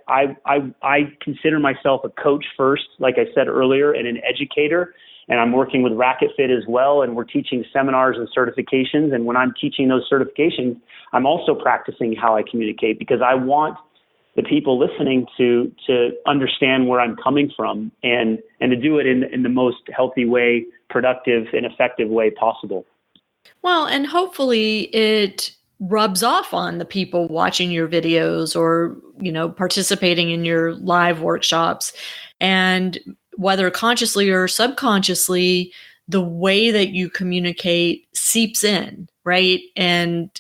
[SPEAKER 3] consider myself a coach first, like I said earlier, and an educator. And I'm working with Racket Fit as well, and we're teaching seminars and certifications. And when I'm teaching those certifications, I'm also practicing how I communicate, because I want the people listening to understand where I'm coming from and to do it in the most healthy way, productive and effective way possible.
[SPEAKER 2] Well, and hopefully it rubs off on the people watching your videos or, participating in your live workshops. And whether consciously or subconsciously, the way that you communicate seeps in, right? And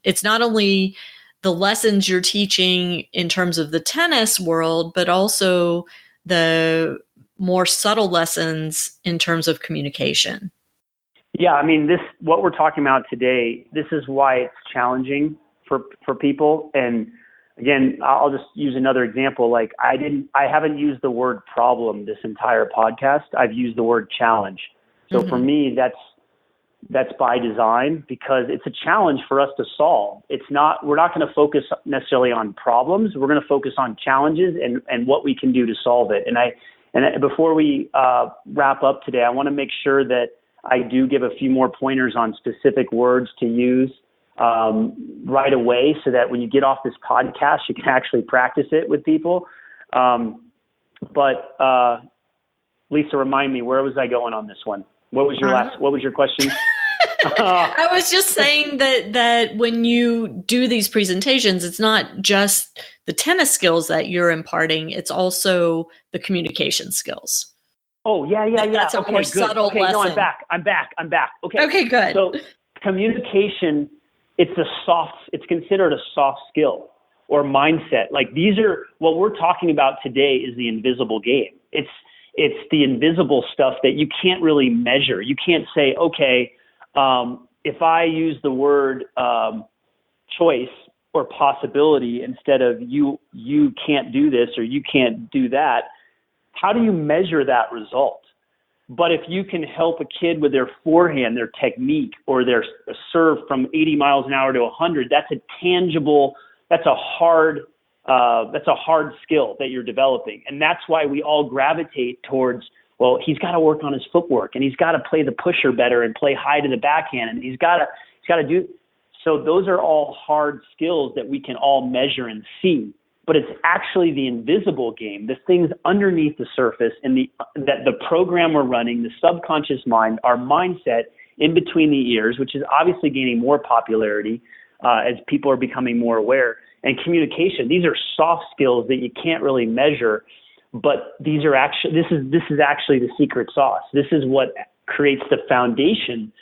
[SPEAKER 2] it's not only the lessons you're teaching in terms of the tennis world, but also the more subtle lessons in terms of communication.
[SPEAKER 3] Yeah, I mean, what we're talking about today, this is why it's challenging for people. And again, I'll just use another example. Like, I haven't used the word problem this entire podcast. I've used the word challenge. So for me, that's by design, because it's a challenge for us to solve. We're not going to focus necessarily on problems. We're going to focus on challenges and what we can do to solve it. And before we wrap up today, I want to make sure that I do give a few more pointers on specific words to use right away, so that when you get off this podcast, you can actually practice it with people. But Lisa, remind me, where was I going on this one? What was your question?
[SPEAKER 2] I was just saying that when you do these presentations, it's not just the tennis skills that you're imparting, it's also the communication skills.
[SPEAKER 3] Oh, yeah.
[SPEAKER 2] That's a more subtle lesson.
[SPEAKER 3] No, I'm back.
[SPEAKER 2] Okay, good.
[SPEAKER 3] So communication, it's considered a soft skill or mindset. Like, what we're talking about today is the invisible game. It's the invisible stuff that you can't really measure. You can't say, okay, if I use the word choice or possibility instead of you can't do this or you can't do that, how do you measure that result? But if you can help a kid with their forehand, their technique, or their serve from 80 miles an hour to 100, that's a tangible, that's a hard skill that you're developing. And that's why we all gravitate towards, well, he's got to work on his footwork, and he's got to play the pusher better and play high to the backhand, and he's got to do. So those are all hard skills that we can all measure and see. But it's actually the invisible game, the things underneath the surface, and that the program we're running, the subconscious mind, our mindset in between the ears, which is obviously gaining more popularity as people are becoming more aware. And communication, these are soft skills that you can't really measure, but these are actually, this is actually the secret sauce. This is what creates the foundation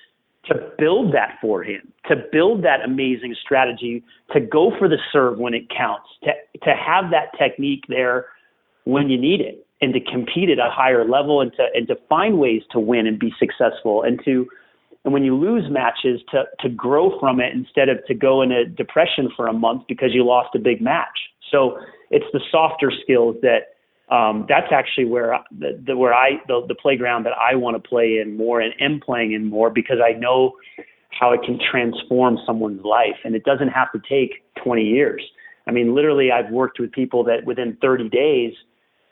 [SPEAKER 3] to build that forehand, to build that amazing strategy, to go for the serve when it counts, to have that technique there when you need it, and to compete at a higher level, and to find ways to win and be successful, and when you lose matches, to grow from it instead of to go in a depression for a month because you lost a big match. So it's the softer skills that's actually where the playground that I want to play in more and am playing in more, because I know how it can transform someone's life, and it doesn't have to take 20 years. I mean, literally, I've worked with people that within 30 days,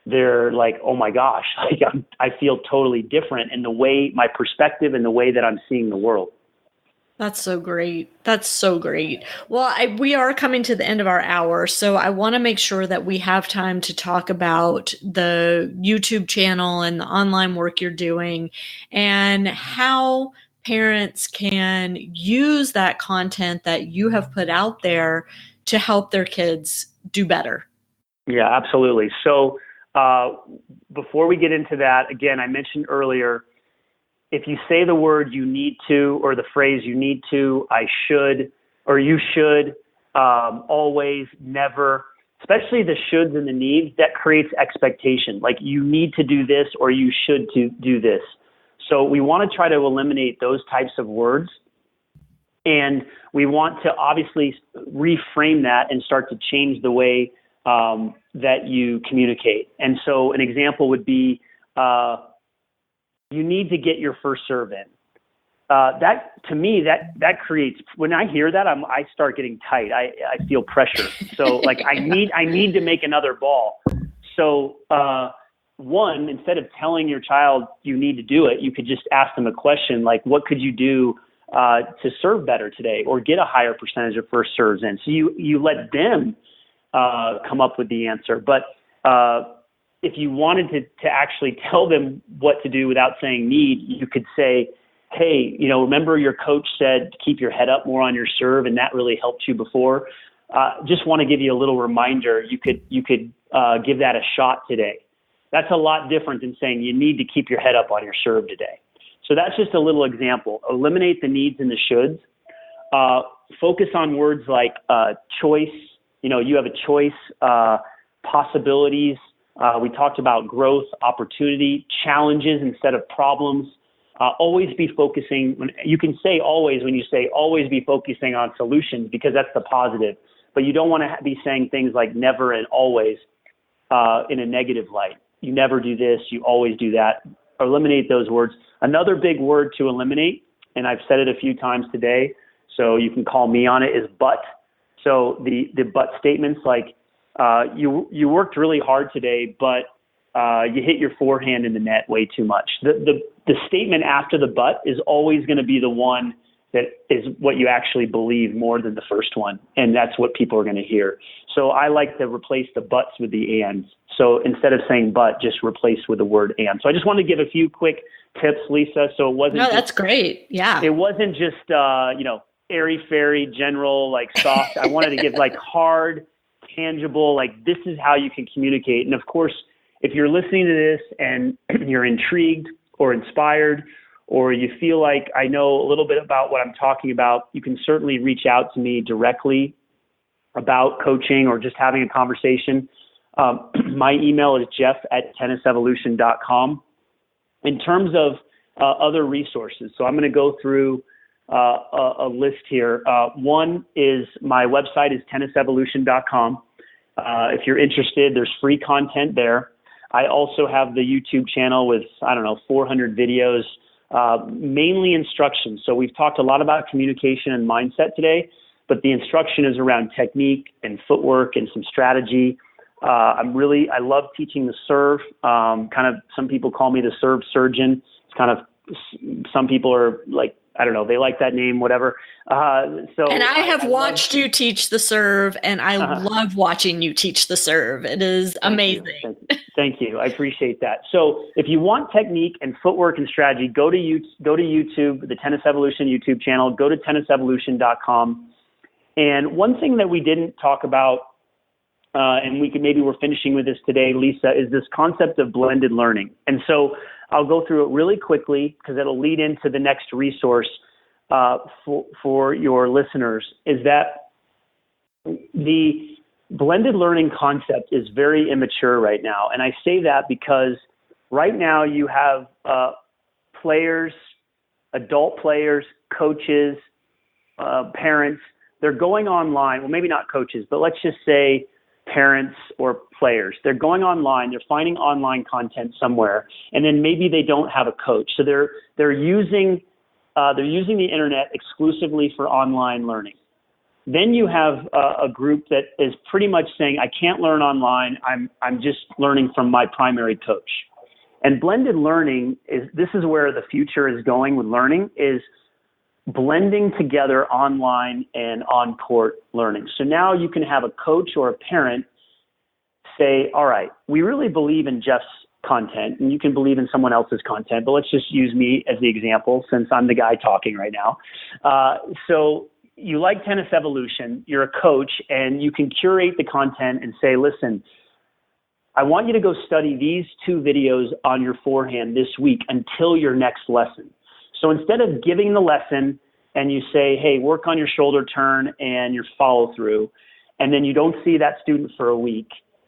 [SPEAKER 3] they're like, oh my gosh, like I feel totally different in the way, my perspective and the way that I'm seeing the world.
[SPEAKER 2] That's so great. That's so great. Well, we are coming to the end of our hour, so I want to make sure that we have time to talk about the YouTube channel and the online work you're doing, and how parents can use that content that you have put out there to help their kids do better?
[SPEAKER 3] Yeah, absolutely. So before we get into that, again, I mentioned earlier, if you say the word you need to, or the phrase you need to, I should, or you should, always, never, especially the shoulds and the needs, that creates expectation. Like, you need to do this, or you should do this. So we want to try to eliminate those types of words. And we want to obviously reframe that and start to change the way that you communicate. And so an example would be, you need to get your first serve in. That, to me, that creates, when I hear that, I start getting tight. I feel pressure. So like, I need to make another ball. So one, instead of telling your child you need to do it, you could just ask them a question like, what could you do to serve better today, or get a higher percentage of first serves in? So you let them come up with the answer. But if you wanted to actually tell them what to do without saying need, you could say, hey, remember your coach said to keep your head up more on your serve, and that really helped you before. Just want to give you a little reminder. You could give that a shot today. That's a lot different than saying you need to keep your head up on your serve today. So that's just a little example. Eliminate the needs and the shoulds. Focus on words like choice. You have a choice, possibilities. We talked about growth, opportunity, challenges instead of problems. Always be focusing. You can say always when you say always be focusing on solutions, because that's the positive. But you don't want to be saying things like never and always in a negative light. You never do this. You always do that. Eliminate those words. Another big word to eliminate, and I've said it a few times today, so you can call me on it, is but. So the but statements like you worked really hard today, but you hit your forehand in the net way too much. The statement after the but is always going to be the one that is what you actually believe more than the first one, and that's what people are going to hear. So I like to replace the buts with the ands. So instead of saying but, just replace with the word and. So I just want to give a few quick tips, Lisa. So it wasn't.
[SPEAKER 2] No, that's great. Yeah.
[SPEAKER 3] It wasn't just airy fairy, general, like soft. I wanted to give like hard, tangible, like this is how you can communicate. And of course, if you're listening to this and you're intrigued or inspired, or you feel like I know a little bit about what I'm talking about, you can certainly reach out to me directly about coaching or just having a conversation. My email is jeff@tennisevolution.com. In terms of other resources, so I'm going to go through a list here. One is my website is tennisevolution.com. If you're interested, there's free content there. I also have the YouTube channel with, 400 videos, mainly instructions. So we've talked a lot about communication and mindset today, but the instruction is around technique and footwork and some strategy. I love teaching the serve. Some people call me the serve surgeon. It's some people are like, they like that name, whatever. And
[SPEAKER 2] I have watched you teach the serve, and I love watching you teach the serve. It is amazing.
[SPEAKER 3] Thank you. I appreciate that. So if you want technique and footwork and strategy, go to YouTube, the Tennis Evolution YouTube channel, go to tennisevolution.com. And one thing that we didn't talk about, and we're finishing with this today, Lisa, is this concept of blended learning. And so I'll go through it really quickly because it'll lead into the next resource for your listeners, is that the blended learning concept is very immature right now. And I say that because right now you have players, adult players, coaches, parents, they're going online. Well, maybe not coaches, but let's just say parents or players. They're going online, they're finding online content somewhere, and then maybe they don't have a coach. So they're using the internet exclusively for online learning. Then you have a group that is pretty much saying, I can't learn online. I'm just learning from my primary coach. And blended learning this is where the future is going with learning, is blending together online and on-court learning. So now you can have a coach or a parent say, all right, we really believe in Jeff's content, and you can believe in someone else's content, but let's just use me as the example since I'm the guy talking right now. So you like Tennis Evolution, you're a coach, and you can curate the content and say, listen, I want you to go study these 2 videos on your forehand this week until your next lesson. So instead of giving the lesson and you say, hey, work on your shoulder turn and your follow through, and then you don't see that student for a week,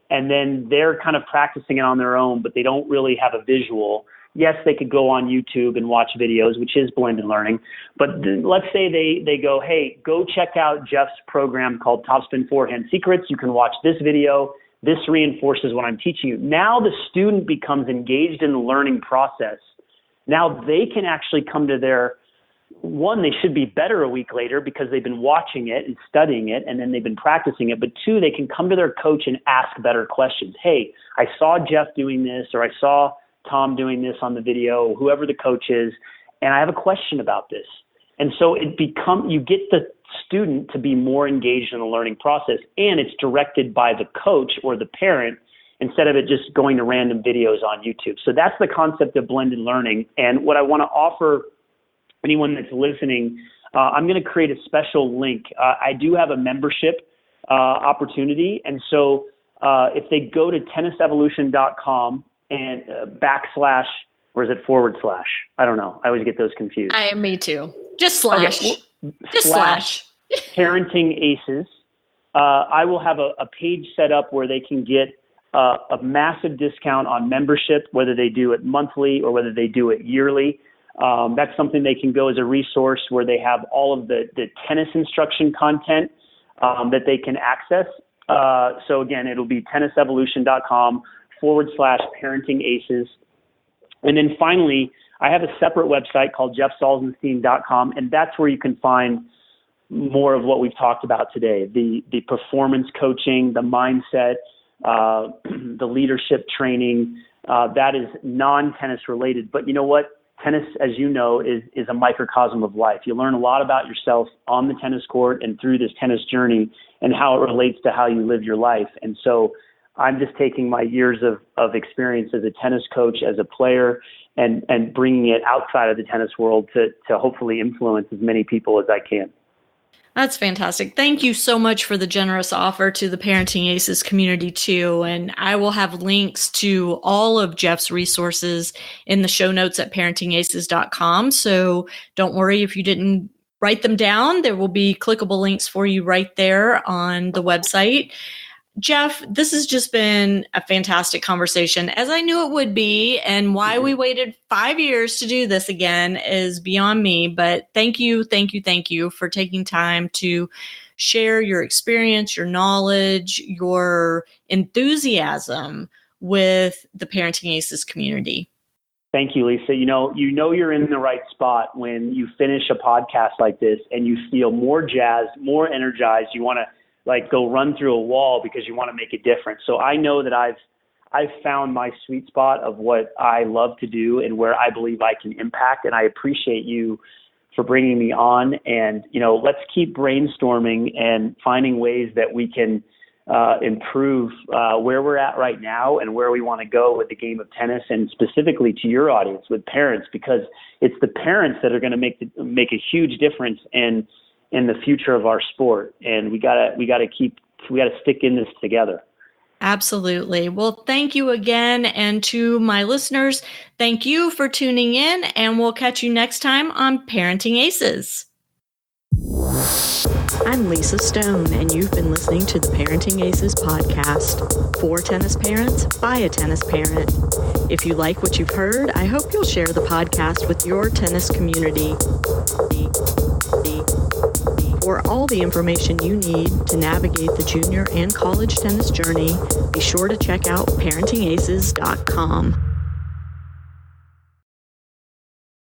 [SPEAKER 3] and then they're kind of practicing it on their own, but they don't really have a visual. Yes, they could go on YouTube and watch videos, which is blended learning. But let's say they go, hey, go check out Jeff's program called Topspin Forehand Secrets. You can watch this video. This reinforces what I'm teaching you. Now the student becomes engaged in the learning process. Now they can actually come to they should be better a week later because they've been watching it and studying it, and then they've been practicing it. But 2, they can come to their coach and ask better questions. Hey, I saw Jeff doing this, or I saw Tom doing this on the video, whoever the coach is, and I have a question about this. And so you get the student to be more engaged in the learning process, and it's directed by the coach or the parent instead of it just going to random videos on YouTube. So that's the concept of blended learning. And what I want to offer anyone that's listening, I'm going to create a special link. I do have a membership opportunity. And so if they go to tennisevolution.com and / or is it /? I don't know. I always get those confused.
[SPEAKER 2] Me too. Just slash.
[SPEAKER 3] Okay.
[SPEAKER 2] Just slash.
[SPEAKER 3] Parenting Aces. I will have a page set up where they can get a massive discount on membership, whether they do it monthly or whether they do it yearly. That's something they can go as a resource where they have all of the tennis instruction content that they can access. So again, it'll be tennisevolution.com / parenting aces. And then finally, I have a separate website called jeffsalzenstein.com, and that's where you can find more of what we've talked about today, the performance coaching, the mindset, the leadership training, that is non-tennis related. But you know what? Tennis, as you know, is a microcosm of life. You learn a lot about yourself on the tennis court and through this tennis journey and how it relates to how you live your life. And so I'm just taking my years of experience as a tennis coach, as a player, and bringing it outside of the tennis world to hopefully influence as many people as I can.
[SPEAKER 2] That's fantastic. Thank you so much for the generous offer to the Parenting Aces community too. And I will have links to all of Jeff's resources in the show notes at parentingaces.com. So don't worry if you didn't write them down. There will be clickable links for you right there on the website. Jeff, this has just been a fantastic conversation, as I knew it would be, and why we waited 5 years to do this again is beyond me. But thank you for taking time to share your experience, your knowledge, your enthusiasm with the Parenting Aces community.
[SPEAKER 3] Thank you, Lisa. You know you're in the right spot when you finish a podcast like this and you feel more jazzed, more energized. You want to go run through a wall because you want to make a difference. So I know that I've found my sweet spot of what I love to do and where I believe I can impact. And I appreciate you for bringing me on. And, let's keep brainstorming and finding ways that we can improve where we're at right now and where we want to go with the game of tennis, and specifically to your audience with parents, because it's the parents that are going to make a huge difference in the future of our sport. And we gotta stick in this together.
[SPEAKER 2] Absolutely. Well, thank you again. And to my listeners, thank you for tuning in, and we'll catch you next time on Parenting Aces.
[SPEAKER 1] I'm Lisa Stone, and you've been listening to the Parenting Aces podcast. For tennis parents, by a tennis parent. If you like what you've heard, I hope you'll share the podcast with your tennis community. For all the information you need to navigate the junior and college tennis journey, be sure to check out parentingaces.com.